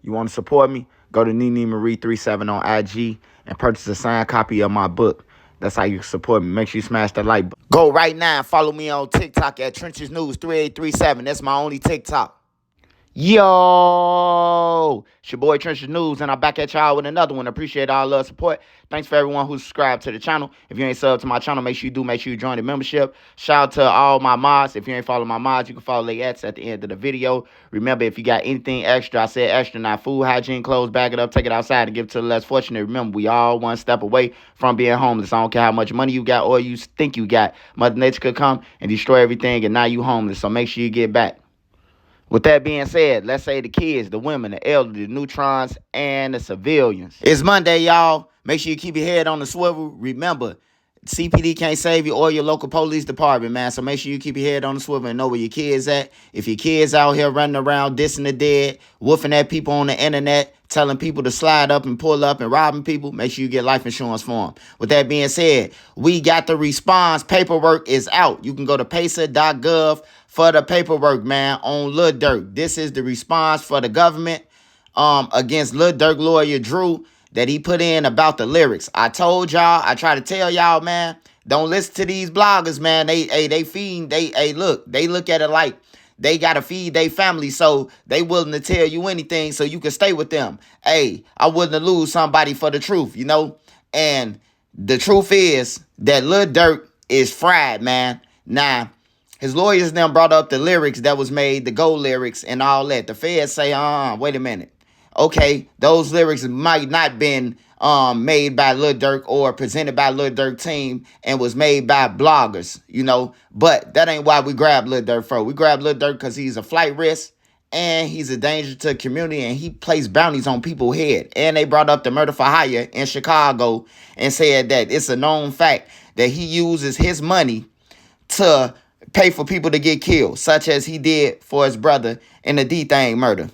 You want to support me? Go to Nene Marie 37 on IG and purchase a signed copy of my book. That's how you support me. Make sure you smash that like button. Go right now and follow me on TikTok at Trenches News 3837. That's my only TikTok. Yo, it's your boy Trenches News, and I'm back at y'all with another one. Appreciate all love support. Thanks for everyone who's subscribed to the channel. If you ain't subbed to my channel, make sure you do. Make sure you join the membership. Shout out to all my mods. If you ain't follow my mods, you can follow their ads at the end of the video. Remember, if you got anything extra, I said extra, not food, hygiene, clothes, bag it up, take it outside, and give it to the less fortunate. Remember, we all one step away from being homeless. I don't care how much money you got or you think you got. Mother Nature could come and destroy everything, and now you homeless. So make sure you get back. With that being said, let's say the kids, the women, the elderly, the neutrons, and the civilians. It's Monday, y'all. Make sure you keep your head on the swivel. Remember, CPD can't save you or your local police department, man. So make sure you keep your head on the swivel and know where your kids at. If your kids out here running around dissing the dead, woofing at people on the internet, telling people to slide up and pull up and robbing people, make sure you get life insurance for them. With that being said, we got the response. Paperwork is out. You can go to pesa.gov for the paperwork, man, on Lil Durk. This is the response for the government against Lil Durk lawyer Drew that he put in about the lyrics. I told y'all, I try to tell y'all, man, don't listen to these bloggers, man. They look at it like they got to feed their family, so they willing to tell you anything so you can stay with them. Hey, I wouldn't lose somebody for the truth, you know? And the truth is that Lil Durk is fried, man. Now, his lawyers now brought up the lyrics that was made, the gold lyrics and all that. The feds say, wait a minute. Okay, those lyrics might not been made by Lil Durk or presented by Lil Durk team and was made by bloggers, you know. But that ain't why we grabbed Lil Durk for. We grabbed Lil Durk because he's a flight risk and he's a danger to the community and he placed bounties on people's head. And they brought up the murder for hire in Chicago and said that it's a known fact that he uses his money to pay for people to get killed, such as he did for his brother in the D-Thing murder.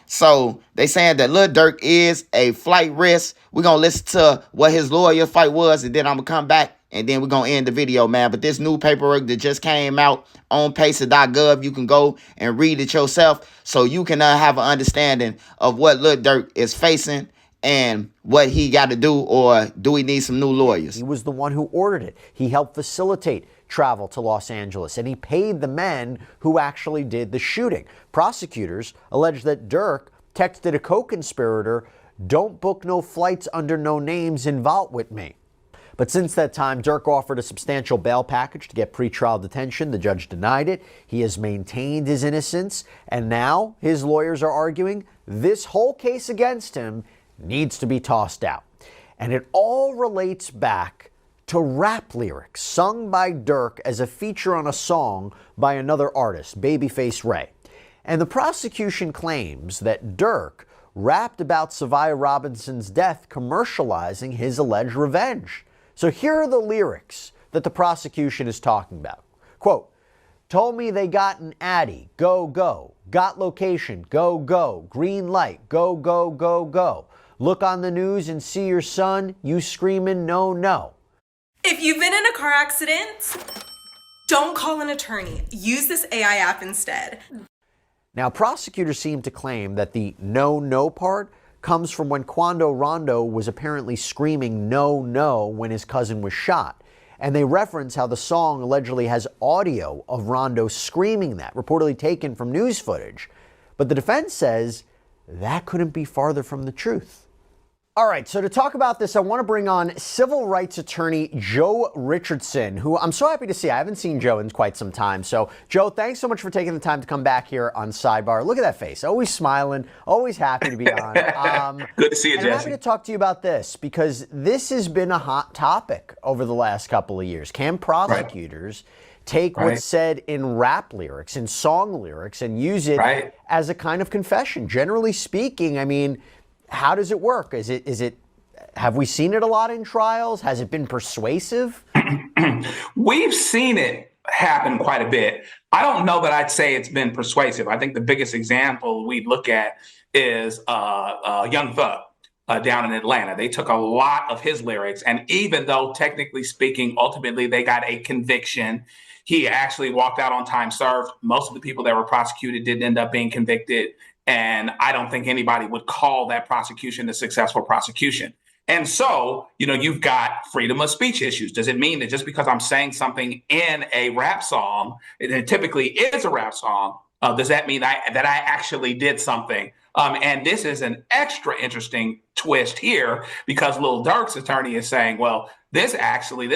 So they saying that Lil Durk is a flight risk. We're going to listen to what his lawyer fight was, and then I'm going to come back, and then we're going to end the video, man. But this new paperwork that just came out on pacer.gov, you can go and read it yourself so you can have an understanding of what Lil Durk is facing and what he got to do, or do we need some new lawyers? He was the one who ordered it. He helped facilitate travel to Los Angeles, and he paid the men who actually did the shooting. Prosecutors allege that Durk texted a co-conspirator, "Don't book no flights under no names involved with me." But since that time, Durk offered a substantial bail package to get pretrial detention. The judge denied it. He has maintained his innocence, and now his lawyers are arguing this whole case against him needs to be tossed out. And it all relates back to rap lyrics sung by Durk as a feature on a song by another artist, Babyface Ray. And the prosecution claims that Durk rapped about Savia Robinson's death, commercializing his alleged revenge. So here are the lyrics that the prosecution is talking about. Quote, "Told me they got an Addy, go, go. Got location, go, go. Green light, go, go, go, go. Look on the news and see your son, you screaming no, no." If you've been in a car accident, don't call an attorney. Use this AI app instead. Now, prosecutors seem to claim that the no, no part comes from when Quando Rondo was apparently screaming no, no when his cousin was shot. And they reference how the song allegedly has audio of Rondo screaming that, reportedly taken from news footage. But the defense says that couldn't be farther from the truth. All right, so to talk about this, I want to bring on civil rights attorney Joe Richardson, who I'm so happy to see. I haven't seen Joe in quite some time. So, Joe, thanks so much for taking the time to come back here on Sidebar. Look at that face. Always smiling, always happy to be on. Good to see you, Jesse. I'm happy to talk to you about this because this has been a hot topic over the last couple of years. Can prosecutors take what's said in rap lyrics, in song lyrics, and use it as a kind of confession? Generally speaking, I mean, how does it work? Have we seen it a lot in trials? Has it been persuasive? We've seen it happen quite a bit. I don't know that I'd say it's been persuasive. I think the biggest example we look at is Young Thug down in Atlanta. They took a lot of his lyrics, and even though technically speaking, ultimately they got a conviction, he actually walked out on time served. Most of the people that were prosecuted didn't end up being convicted. And I don't think anybody would call that prosecution a successful prosecution. And so, you've got freedom of speech issues. Does it mean that just because I'm saying something in a rap song, it typically is a rap song, does that mean that I actually did something? And this is an extra interesting twist here because Lil Durk's attorney is saying, well, this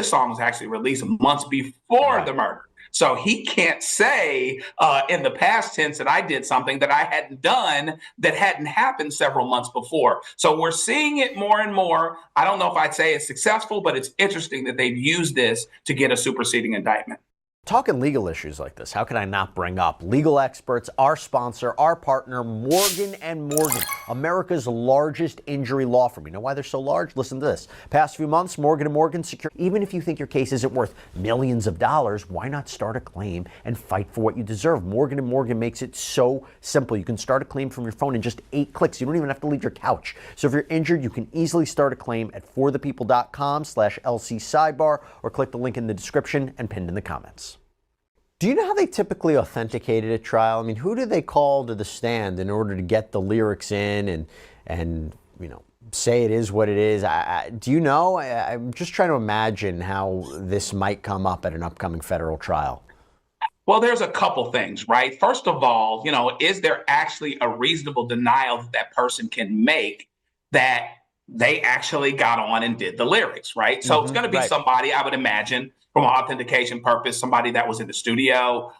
song was actually released months before the murder. So he can't say in the past tense that I did something that I hadn't done that hadn't happened several months before. So we're seeing it more and more. I don't know if I'd say it's successful, but it's interesting that they've used this to get a superseding indictment. Talking legal issues like this, how can I not bring up legal experts, our sponsor, our partner, Morgan & Morgan, America's largest injury law firm. You know why they're so large? Listen to this. Past few months, Morgan & Morgan secured, even if you think your case isn't worth millions of dollars, why not start a claim and fight for what you deserve? Morgan & Morgan makes it so simple. You can start a claim from your phone in just 8 clicks. You don't even have to leave your couch. So if you're injured, you can easily start a claim at forthepeople.com/LC sidebar or click the link in the description and pinned in the comments. Do you know how they typically authenticated a trial? I mean, who do they call to the stand in order to get the lyrics in and say it is what it is? Do you know? I'm just trying to imagine how this might come up at an upcoming federal trial. Well, there's a couple things, right? First of all, is there actually a reasonable denial that person can make that they actually got on and did the lyrics, right? So it's going to be somebody, I would imagine, from an authentication purpose, somebody that was in the studio,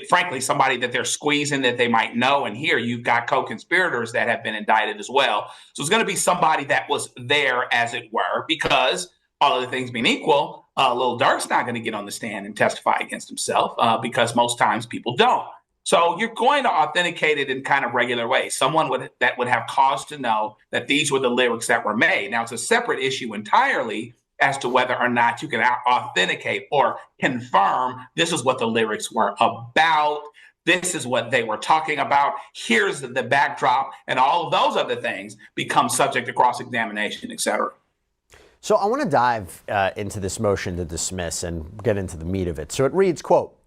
frankly, somebody that they're squeezing that they might know and hear. You've got co-conspirators that have been indicted as well. So it's going to be somebody that was there, as it were, because all other things being equal, Lil Durk's not going to get on the stand and testify against himself because most times people don't. So you're going to authenticate it in kind of regular ways. Someone that would have cause to know that these were the lyrics that were made. Now, it's a separate issue entirely as to whether or not you can authenticate or confirm this is what the lyrics were about. This is what they were talking about. Here's the backdrop, and all of those other things become subject to cross-examination, et cetera. So I want to dive into this motion to dismiss and get into the meat of it. So it reads, quote,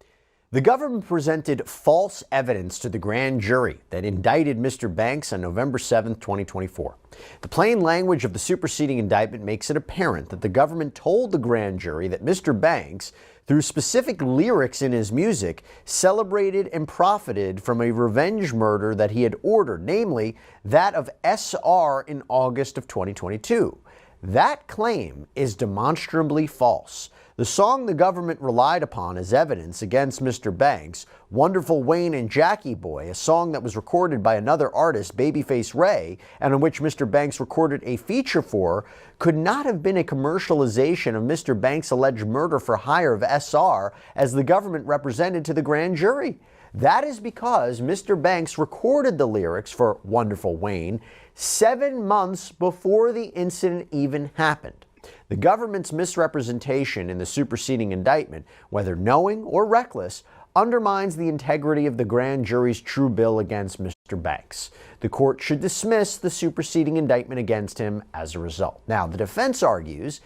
"The government presented false evidence to the grand jury that indicted Mr. Banks on November 7th, 2024. The plain language of the superseding indictment makes it apparent that the government told the grand jury that Mr. Banks, through specific lyrics in his music, celebrated and profited from a revenge murder that he had ordered, namely that of SR in August of 2022. That claim is demonstrably false. The song the government relied upon as evidence against Mr. Banks, Wonderful Wayne and Jackie Boy, a song that was recorded by another artist, Babyface Ray, and in which Mr. Banks recorded a feature for, could not have been a commercialization of Mr. Banks' alleged murder for hire of SR as the government represented to the grand jury. That is because Mr. Banks recorded the lyrics for Wonderful Wayne 7 months before the incident even happened. The government's misrepresentation in the superseding indictment, whether knowing or reckless, undermines the integrity of the grand jury's true bill against Mr. Banks. The court should dismiss the superseding indictment against him as a result." Now, the defense argues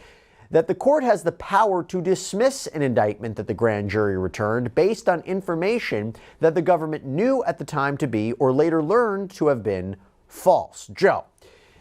that the court has the power to dismiss an indictment that the grand jury returned based on information that the government knew at the time to be or later learned to have been false. Joe,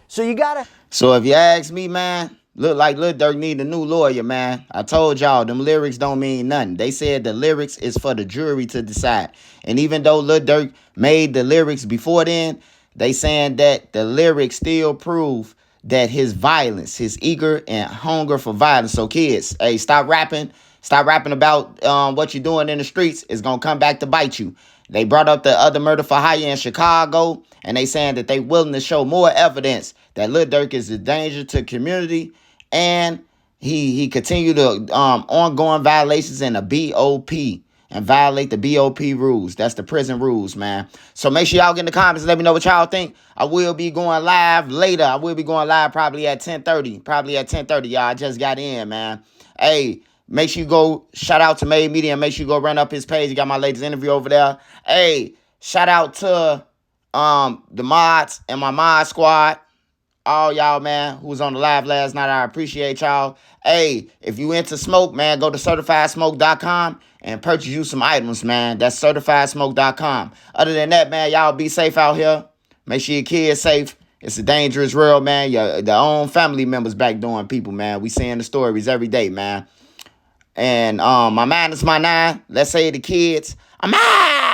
so you gotta... So if you ask me, man, look like Lil Durk need a new lawyer, man. I told y'all, them lyrics don't mean nothing. They said the lyrics is for the jury to decide. And even though Lil Durk made the lyrics before then, they saying that the lyrics still prove that his violence, his eager and hunger for violence. So kids, hey, stop rapping. Stop rapping about what you're doing in the streets. It's going to come back to bite you. They brought up the other murder for hire in Chicago, and they saying that they willing to show more evidence that Lil Durk is a danger to the community, and he continued to ongoing violations in the BOP and violate the BOP rules. That's the prison rules, man. So make sure y'all get in the comments and let me know what y'all think. I will be going live later. I will be going live probably at 10:30. Probably at 10:30, y'all. I just got in, man. Hey, make sure you go shout out to Made Media and make sure you go run up his page. You got my latest interview over there. Hey, shout out to the mods and my mod squad. all y'all, man, who was on the live last night. I appreciate y'all. Hey, if you into smoke, man, go to CertifiedSmoke.com and purchase you some items, man. That's CertifiedSmoke.com. Other than that, man, y'all be safe out here. Make sure your kids safe. It's a dangerous world, man. Your own family members back doing people, man. We seeing the stories every day, man. And my mind is my nine. Let's say the kids. I'm out.